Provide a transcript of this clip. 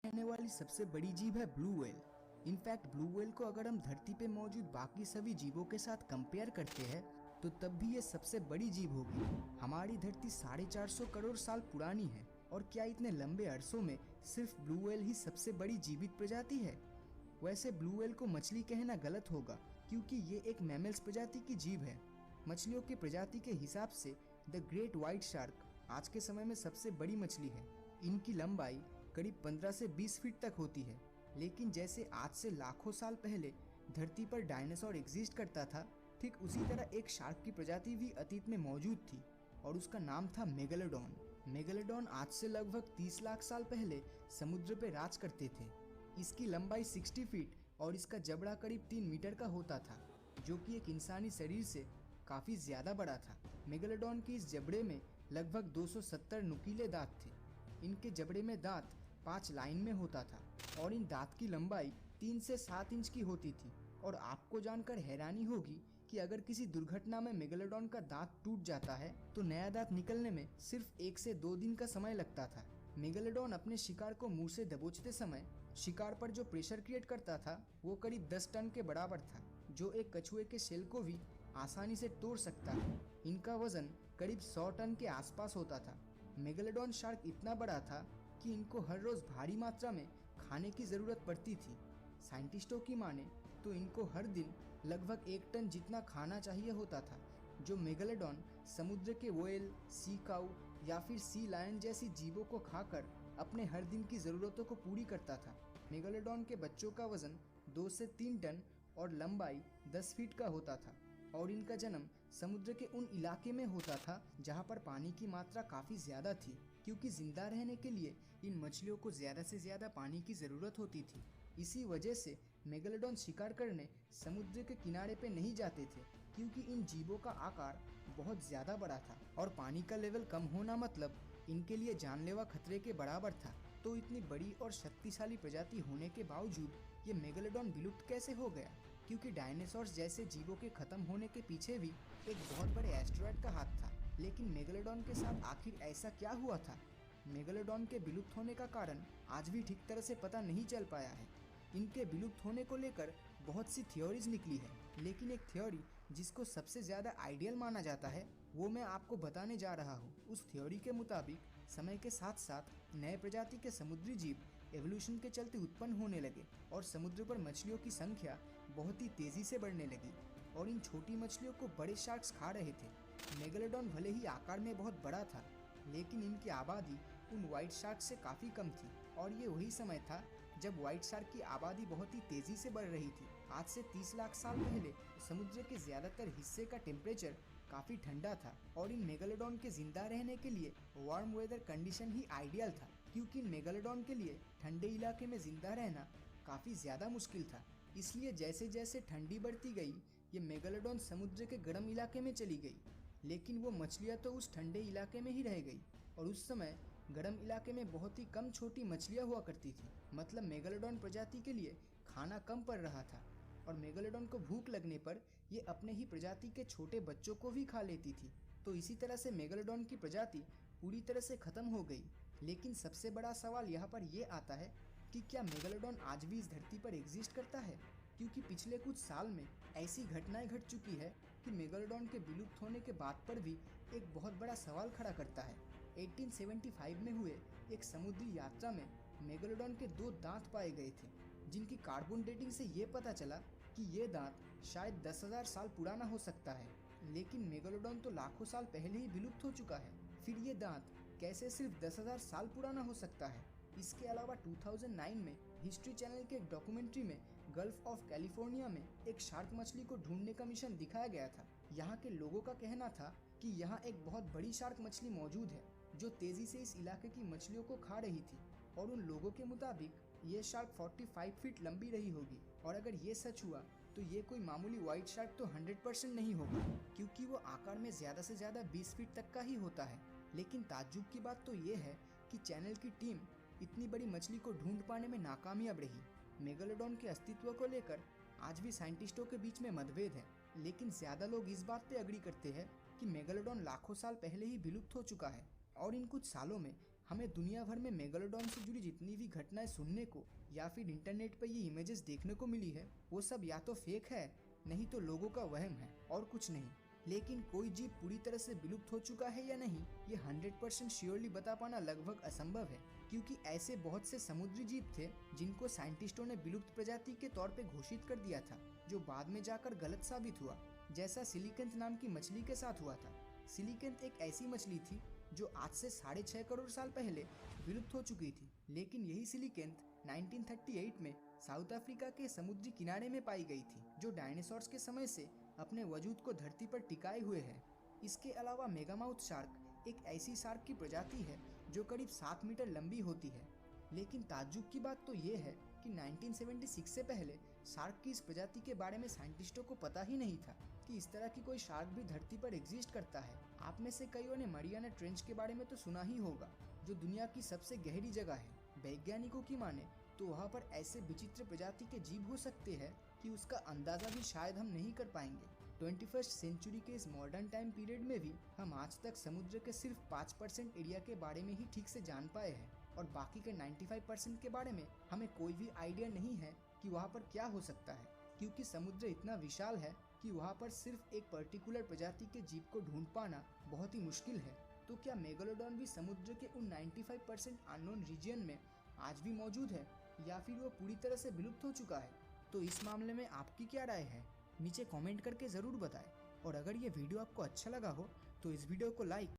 रहने वाली सबसे बड़ी जीव है blue whale. In fact blue whale को अगर हम धरती पे मौजूद बाकी सभी जीवों के साथ कंपेयर करते हैं तो तब भी ये सबसे बड़ी जीव होगी। हमारी धरती 450 करोड़ साल पुरानी है और क्या इतने लंबे अरसों में सिर्फ ब्लू व्हेल ही सबसे बड़ी जीवित प्रजाति है? वैसे ब्लू व्हेल को मछली कहना गलत होगा क्योंकि ये एक मैमल्स प्रजाति की जीव है। मछलियों की प्रजाति के हिसाब से द ग्रेट व्हाइट शार्क आज के समय में सबसे बड़ी मछली है। इनकी लंबाई करीब 15 से 20 फीट तक होती है। लेकिन जैसे आज से लाखों साल पहले धरती पर डायनासोर एग्जिस्ट करता था, ठीक उसी तरह एक शार्क की प्रजाति भी अतीत में मौजूद थी और उसका नाम था मेगालोडॉन। मेगालोडॉन आज से लगभग 30 लाख साल पहले समुद्र पर राज करते थे। इसकी लंबाई 60 फीट और इसका जबड़ा करीब 3 मीटर का होता था, जो कि एक इंसानी शरीर से काफी ज्यादा बड़ा था। मेगालोडॉन के इस जबड़े में लगभग 270 नुकीले दांत थे। इनके जबड़े में दांत 5 लाइन में होता था और इन दांत की लंबाई 3 से 7 इंच की होती थी। और आपको जानकर हैरानी होगी कि अगर किसी दुर्घटना में मेगालोडॉन का दांत टूट जाता है तो नया दांत निकलने में सिर्फ 1 से 2 दिन का समय लगता था। मेगालोडॉन अपने शिकार को मुंह से दबोचते समय शिकार पर जो प्रेशर क्रिएट करता था वो करीब 10 टन के बराबर था, जो एक कछुए के शेल को भी आसानी से तोड़ सकता है। इनका वजन करीब 100 टन के आसपास होता था। मेगालोडॉन शार्क इतना बड़ा था कि इनको हर रोज भारी मात्रा में खाने की जरूरत पड़ती थी। साइंटिस्टों की माने तो इनको हर दिन लगभग 1 टन जितना खाना चाहिए होता था, जो मेगालोडॉन समुद्र के व्हेल, सी काऊ या फिर सी लायन जैसी जीवों को खाकर अपने हर दिन की जरूरतों को पूरी करता था। मेगालोडॉन के बच्चों का वजन 2 से 3 टन और लंबाई 10 फीट का होता था और इनका जन्म समुद्र के उन इलाके में होता था जहां पर पानी की मात्रा काफी ज्यादा थी, क्योंकि जिंदा रहने के लिए इन मछलियों को ज्यादा से ज्यादा पानी की जरूरत होती थी। इसी वजह से मेगालोडॉन शिकार करने समुद्र के किनारे पे नहीं जाते थे, क्योंकि इन जीवों का आकार बहुत ज्यादा बड़ा था और पानी का लेवल कम होना मतलब इनके लिए जानलेवा खतरे के बराबर था। तो इतनी बड़ी और शक्तिशाली प्रजाति होने के बावजूद ये मेगालोडॉन विलुप्त कैसे हो गया? क्योंकि डायनासोर्स जैसे जीवों के खत्म होने के पीछे भी एक बहुत बड़े एस्टेरॉयड का हाथ था। लेकिन मेगालोडॉन के साथ आखिर ऐसा क्या हुआ था? मेगालोडॉन के विलुप्त होने का कारण आज भी ठीक तरह से पता नहीं चल पाया है। इनके विलुप्त होने को लेकर बहुत सी थ्योरीज निकली है, लेकिन एक थ्योरी जिसको सबसे ज्यादा आइडियल माना जाता है वो मैं आपको बताने जा रहा हूँ। उस थ्योरी के मुताबिक समय के साथ साथ नए प्रजाति के समुद्री जीव एवोल्यूशन के चलते उत्पन्न होने लगे और समुद्र पर मछलियों की संख्या बहुत ही तेजी से बढ़ने लगी और इन छोटी मछलियों को बड़े शार्क्स खा रहे थे। मेगालोडॉन भले ही आकार में बहुत बड़ा था, लेकिन इनकी आबादी उन व्हाइट शार्क से काफी कम थी और ये वही समय था जब व्हाइट शार्क की आबादी बहुत ही तेजी से बढ़ रही थी। आज से 30 लाख साल पहले समुद्र के ज्यादातर हिस्से का टेम्परेचर काफी ठंडा था और इन मेगालोडॉन के जिंदा रहने के लिए वार्म वेदर कंडीशन ही आइडियल था, क्योंकि इन मेगालोडॉन के लिए ठंडे इलाके में जिंदा रहना काफी ज्यादा मुश्किल था। इसलिए जैसे जैसे ठंडी बढ़ती गई ये मेगालोडॉन समुद्र के गर्म इलाके में चली गई, लेकिन वो मछलियाँ तो उस ठंडे इलाके में ही रह गई और उस समय गर्म इलाके में बहुत ही कम छोटी मछलियाँ हुआ करती थी। मतलब मेगालोडॉन प्रजाति के लिए खाना कम पड़ रहा था और मेगालोडॉन को भूख लगने पर ये अपने ही प्रजाति के छोटे बच्चों को भी खा लेती थी। तो इसी तरह से मेगालोडॉन की प्रजाति पूरी तरह से खत्म हो गई। लेकिन सबसे बड़ा सवाल यहाँ पर ये आता है कि क्या मेगालोडॉन आज भी इस धरती पर एग्जिस्ट करता है? क्योंकि पिछले कुछ साल में ऐसी घटनाएं घट चुकी है कि मेगालोडॉन के विलुप्त होने के बाद पर भी एक बहुत बड़ा सवाल खड़ा करता है। 1875 में हुए एक समुद्री यात्रा में मेगालोडॉन के 2 दांत पाए गए थे, जिनकी कार्बन डेटिंग से ये पता चला कि ये दांत शायद 10,000 साल पुराना हो सकता है। लेकिन मेगालोडॉन तो लाखों साल पहले ही विलुप्त हो चुका है, फिर ये दांत कैसे सिर्फ 10,000 साल पुराना हो सकता है? इसके अलावा 2009 में हिस्ट्री चैनल के एक डॉक्यूमेंट्री में गल्फ ऑफ कैलिफोर्निया में एक शार्क मछली को ढूंढने का मिशन दिखाया गया था। यहाँ के लोगों का कहना था कि यहाँ एक बहुत बड़ी शार्क मछली मौजूद है जो तेजी से इस इलाके की मछलियों को खा रही थी और उन लोगों के मुताबिक ये शार्क 45 फीट लंबी रही होगी। और अगर ये सच हुआ तो ये कोई मामूली व्हाइट शार्क तो 100% नहीं होगा, क्योंकि वो आकार में ज्यादा से ज्यादा 20 फीट तक का ही होता है। लेकिन ताज्जुब की बात तो ये है कि चैनल की टीम इतनी बड़ी मछली को ढूंढ पाने में नाकामयाब रही। मेगालोडॉन के अस्तित्व को लेकर आज भी साइंटिस्टों के बीच में मतभेद है, लेकिन ज्यादा लोग इस बात पे अग्री करते हैं कि मेगालोडॉन लाखों साल पहले ही विलुप्त हो चुका है और इन कुछ सालों में हमें दुनिया भर में मेगालोडॉन से जुड़ी जितनी भी घटनाएं सुनने को या फिर इंटरनेट पर ये इमेजेस देखने को मिली है, वो सब या तो फेक है, नहीं तो लोगों का वहम है और कुछ नहीं। लेकिन कोई जीव पूरी तरह से विलुप्त हो चुका है या नहीं, ये 100% श्योरली बता पाना लगभग असंभव है, क्योंकि ऐसे बहुत से समुद्री जीव थे जिनको साइंटिस्टों ने विलुप्त प्रजाति के तौर पे घोषित कर दिया था, जो बाद में जाकर गलत साबित हुआ, जैसा सिलिकेंथ नाम की मछली के साथ हुआ था। सिलिकेंथ एक ऐसी मछली थी जो आज से 6.5 करोड़ साल पहले विलुप्त हो चुकी थी, लेकिन यही सिलिकेंथ 1938 में साउथ अफ्रीका के समुद्री किनारे में पाई गई थी, जो डायनासोर्स के समय से अपने वजूद को धरती पर टिकाए हुए है। इसके अलावा मेगामाउथ शार्क एक ऐसी शार्क की प्रजाति है जो करीब 7 मीटर लंबी होती है। लेकिन ताज्जुब की बात तो ये है कि 1976 से पहले शार्क की इस प्रजाति के बारे में साइंटिस्टों को पता ही नहीं था कि इस तरह की कोई शार्क भी धरती पर एग्जिस्ट करता है। आप में से कईयों ने मरियाना ट्रेंच के बारे में तो सुना ही होगा, जो दुनिया की सबसे गहरी जगह है। वैज्ञानिकों की माने तो वहाँ पर ऐसे विचित्र प्रजाति के जीव हो सकते हैं कि उसका अंदाजा भी शायद हम नहीं कर पाएंगे। 21st सेंचुरी के इस मॉडर्न टाइम पीरियड में भी हम आज तक समुद्र के सिर्फ 5% एरिया के बारे में ही ठीक से जान पाए हैं, और बाकी के 95% के बारे में हमें कोई भी आइडिया नहीं है कि वहाँ पर क्या हो सकता है, क्योंकि समुद्र इतना विशाल है कि वहाँ पर सिर्फ एक पर्टिकुलर प्रजाति के जीव को ढूंढ पाना बहुत ही मुश्किल है। तो क्या मेगालोडॉन भी समुद्र के उन 95% अननोन रीजन में आज भी मौजूद है, या फिर वो पूरी तरह से विलुप्त हो चुका है? तो इस मामले में आपकी क्या राय है, नीचे कमेंट करके ज़रूर बताएं। और अगर ये वीडियो आपको अच्छा लगा हो तो इस वीडियो को लाइक